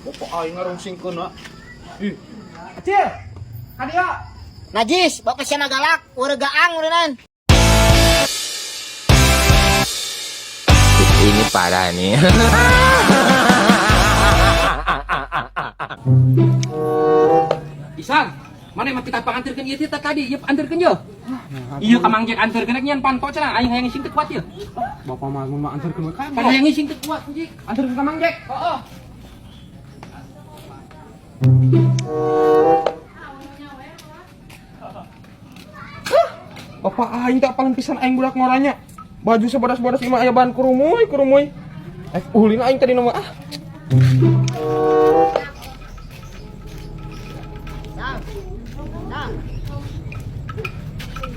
Bapak aing ngarungsingkeun na. Ih. Acil. Kadia. Najis, bapak siana galak, urang gaang ureunan. Ini parah nih. Isang, mana emang kita pangantirkeun ieu teh tadi, ieu antirkeun yeuh. Ieu ka Mang Jack antirkeun nya panto cenah aing hayang ngising teu kuat yeuh. Bapak mah mun mah anterkeun we kan. Kan hayang ngising teu kuat Jack. Anterkeun ka Mang Jack. Heeh. Bapak aing tak paling pisan aing budak ngoranya. Baju sabodas-bodas imah aya bahan kurumuy. Ulin aing tadi nama ah. Sang. Sang.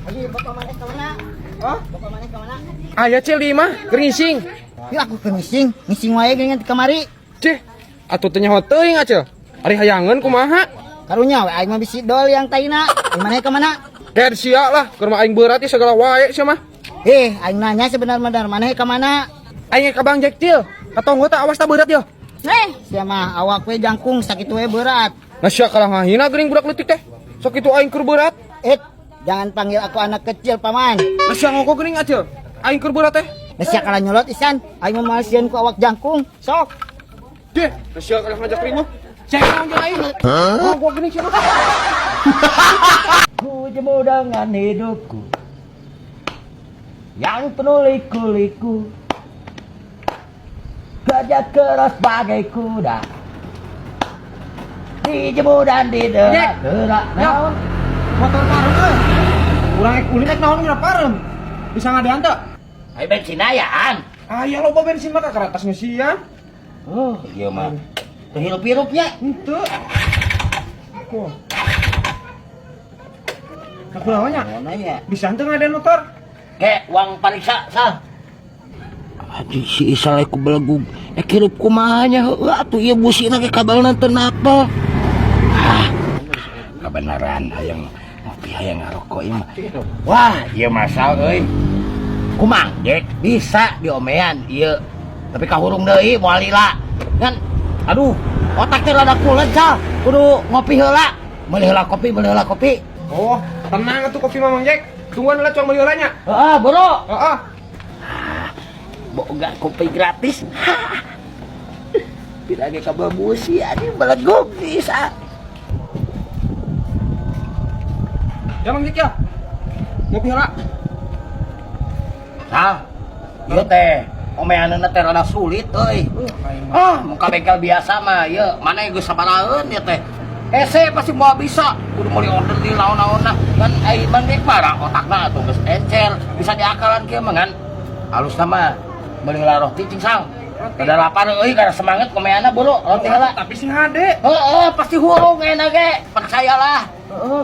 Ayo bapak mana ka mana? Hah? Bapak mana ka mana? Aya Cil di imah geringsing. Yuk aku ke ngising wae geuningan ti kamari. Cih, atuh teh nyaho teuing Acil. Ari hayangeun kumaha? Karunya we aing mah bisi dol yang taina. Di mana ka mana? Kayak sia lah, keur mah aing berat ieu segala wae sia mah. Aing nanya sebenarnya mana ka mana? Aing ka Bang Jack Cil. Katonggo teh awas tah berat yo. Sia mah awak we jangkung sakitu we berat. Nah sia kalah ngahina geuning budak leutik teh. Sok kitu aing keur berat. Jangan panggil aku anak kecil paman. Nah sia ngoko geuning Acil. Aing keur berat teh. Sia kalah nyolot isan. Aing mah malsieun ku awak jangkung. Sok. Deh, nah sia kalah ngajak rimuh. Cek naon jeung aing. Oh, gua geuning sia. Ku jemu dengan hidupku yang penuh liku-liku, kerja keras bagai kuda, dijemu dan diderak-derak. Naon? Motor parem euy. Urang ulin ek naon ngira parem. Bisa ngadean teu? Ayo bensin ayaan. Aya loba bensin mah ka karatasnya sia. Oh, iya mah. Teu hirup-hirupnya. Henteu. Kuh. Kakunaonnya? Nanya. Bisa henteu ngadean motor? Kayak uang pariksa, sah. Aduh, si Isal aku belegug. Hirup kumahanya. Atuh iya busina ke kabalna teu napa. Kebenaran hayang ngopi hayang ngarokok ieu mah. Wah, ieu masal euy. Kumang, Dek, bisa diomean ieu. Tapi kahurung deui moal lila. Kan aduh, otak teh rada kulet, Sal. Kudu ngopi heula. Meuli heula kopi. Oh, tenang atuh kopi Mamang Jack. Tungguan lah coba meulanya. Heeh, bro. Heeh. Boga kopi gratis. Tidak ge kabel busi ani belegog bisa. Ya Mang Jack ya. Ngopi heula. Sal. Ieu teh omeanna teh rada sulit euy. Muka bengkel biasa mah ieu mana geus sabaraeun ieu teh. Ese pasti mau bisa, kudu mau order di naon-naonna. Kan ai Bang Dik mah otakna atuh geus encer, bisa diakalan kieu mah kan. Halus nama meuli heula roti cing Sang. Rada lapar euy gara semangat komeana buru roti heula. Tapi sing hade. Heeh, pasti hurung enak ge, percayalah. Heeh.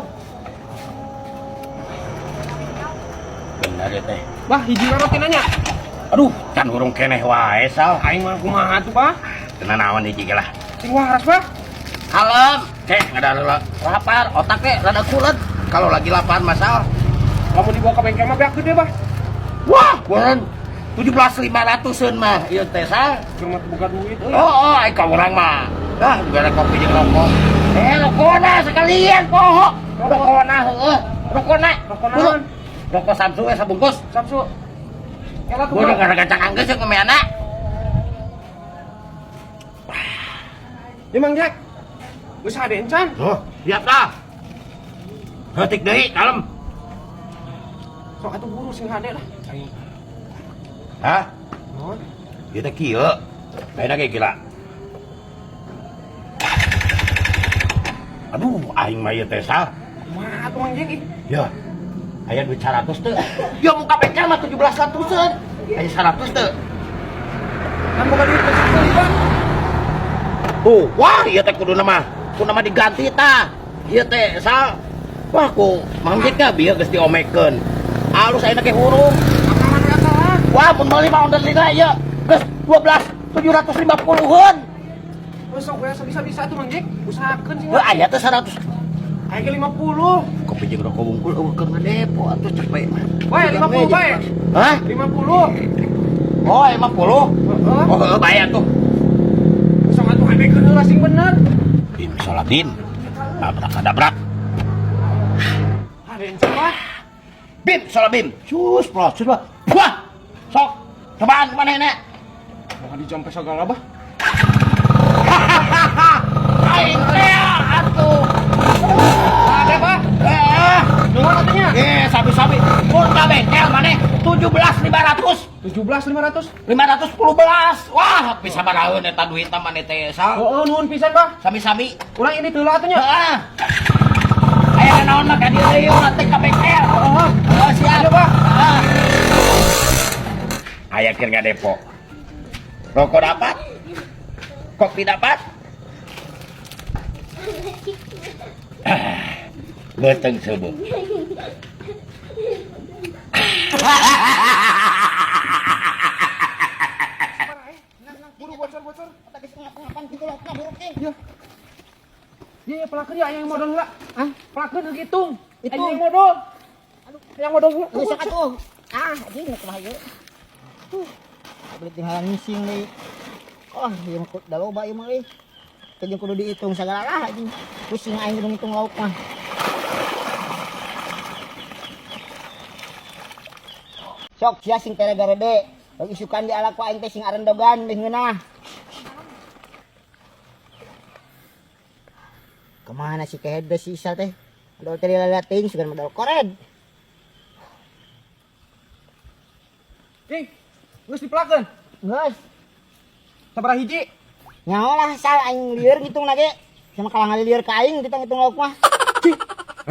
Benar ya teh. Wah, hiji roti nanya. Aduh, can hurung keneh wae Sal. Aing mah kumaha tuh, Pak? Kena naon hiji ge lah. Sing waras, Pak. Kalem, ada lapar, otaknya rada kulet. Kalau lagi lapar masal. Kamu dibawa ke bengkel mah beak gede, Pak. Wah, kurang 17.500-an mah, iya teh Sal. Cuma buka duit. Oh, ai ka urang mah. Dah, gara kopi jeung rokok. Rokokna sekalian poho. Rokokna heueuh. Rokokna. Rokok Rokok Samsu we sabungkus. Samsu. Kela tuh. Gua gara gacang anggeus jeung komeana. Ya Mang Jack. Geus hade encan. Oh, siap dah. Heutik deui, kalem. Sok atuh buru sing hade lah. Aing. Hah? Naon? Ieu teh kieu. Lainna ge gila. Aduh, aing mah ieu teh Sal. Kumaha tuh Mang Jack ih? Ya. Aya duit 100 teu. Ya muka bengkel mah 17.100-an. Aya 100 teu. Kan buka duit geus beli, Pak. Tuh, wah ieu teh kudu nama diganti tah. Ieu teh Sal. Wah ku manggitnya bieu geus diomekeun. Alus ayeuna ge hurung. Akalan. Wah mun meuli mah onder lila ieu geus 12.750-an. Wes sok we bisa-bisa tuh Mang Jack. Usahakeun sih. Heuh aya teh 100. Aya ge 50. Kopi jeung rokok wungkul eueuh keur ngadepo atuh cepet mah. Wae 50 bae. Hah? 50. Oh 50. Heeh. Oh heueuh bae atuh. Sok atuh hade Bebekan heula sing bener. Bim salah bim. Abrak. Ada yang salah. Bim salah bim. Cus bah. Wah. Sok. Cobaan kemana nek? Mau dijampe segala bah. Aing teh atuh. Ada bah. Nuhun atunya. Sabi-sabi. Mun ka bengkel maneh 17.500. 17.500. 510. Wah, bisa baraeun eta duit mah maneh teh. Heeh, nuhun pisan bah. Sami-sami. Urang ini heula atunya. Heeh. Aya naon mah ka dieu deui nanti ka bengkel. Heeh, siap. Bah. Aya keur ngadepo. Rokok dapat? Kopi dapat? Beteng seubeuh. Buru bocor. Iya, pelakeun ya yang modal heula. Ah, Pelakeun hitung. Hitung. Yang modal. Yang modal heula. geus atuh. Anjing nu kumaha ieu. Beli tinggalan ngising deui. Oh, ieu mah da loba ieu mah euy. Teu kudu dihitung sagala lah anjing. Pusing aing kudu ngitung lauk mah. Sok sia sing tere garede. Bagi isukan di alak ku aing teh sing arendogan deui ngeunah. Kemana si kehed si Isa teh? Modal teh lalating sugan modal kored. Cing, geus dipelakeun. Geus. Sabaraha hiji? Nyaho lah sal aing lieur ngitung lagi. Sama kalangan lieur ka aing ditang-hitung lauk mah. Cing,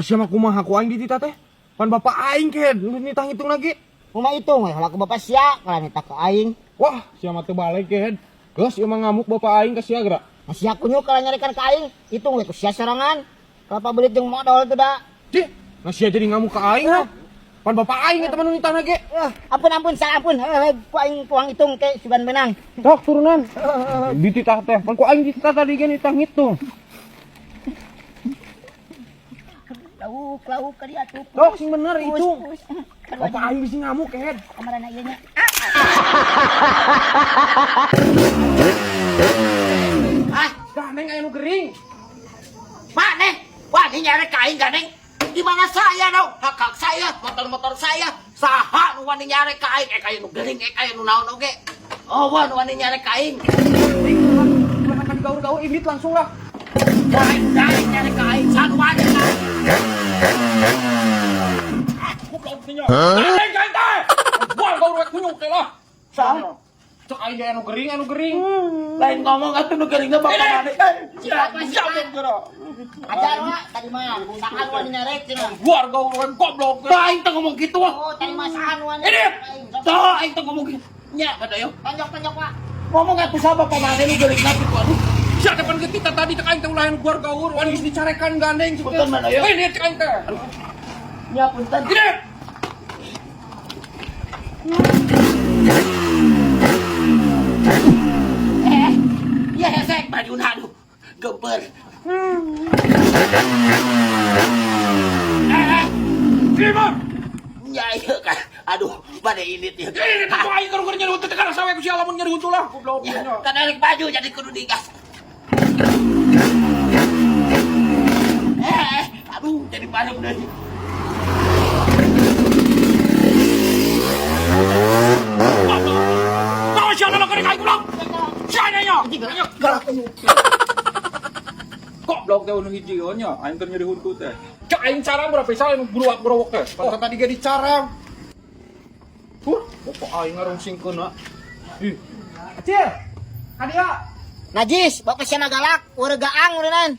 sia mah kumaha ku aing ditita teh? Pan bapak aing ke, nitah hitung lagi. Kumaha hitung we laku bapak sia kala nita ka aing. Wah, sia mah teu balik ke. Geus ieu mah ngamuk bapak aing ka sia geura. Nah, sia kunyuk kala nyarikan ka aing, hitung we ku sia sorangan. Kalau belit jeung modal teh da. Cing, nah sia jadi ngamuk ka aing. Pan bapak aing eta mah nu nitah lagi. Ampun sal ampun. Ku aing puang hitung ke sugan benang. Sok turunan. Dititah teh, pan ku aing dititah tadi ge nitah ngitung. Lauk ka dia tuh. Sok sing bener hitung. Bapak aing bisi ngamuk ke. Kamarana ieu nya. Ganeng aya nu gering. Maneh, wah ini nyari kain ganeng. Di mana saya dong? Kakak saya, motor saya. Saha nu wani nyari kain? Kain nu gering, kain nu naon oge. Oh, wah nu wani nyari kain. Ulah kan gaur-gaur imit langsung lah. Kain nyari kain. Sanu wani kain. Ganeng kain teh. Buang gaur rek kunyuk teh lah. Sanu. Cek aing anu gering. Lain ngomong atuh nu gering bapak maneh. Siapa sih? Geura. Ajar wa tadi mah. Saan wa nyarek cenah. Buar gaur rek goblok. Tah aing teh ngomong kitu wah. Oh, tadi mah saan wa. Ini. Tah aing teh ngomong kitu. Nya kada yo. Tonjok wa. Ngomong atuh sa bapak maneh nu gering kitu aduh. Sia depan kita tadi teh aing teh ulah buar gaur, wani geus dicarekan gandeng cek. Punten mana yo. Ini cek aing teh. Nya punten. Gini. Ya hesek bajuna aduh. Gemper. Gimana? Ya iya kan. Aduh, pada ini dia. Ini tuh aing keur nyari untuk tekan sawe ku sia lamun nyari untuk lah. Goblok. Ya, kan erik baju jadi kudu digas. Aduh, jadi mana bener. Kau siapa nak kena kain pulang? Siapa nya? Goblok teh nu hiji nya, aing teh nyari huntu teh. Cek aing carang berapa pisah nu buruak-buruak teh. Pan tadi ge dicarang. Bapak aing ngarungsingkeun na. Ih. Acil. Kadia. Najis, bapak sia galak, urang gaang ureunan.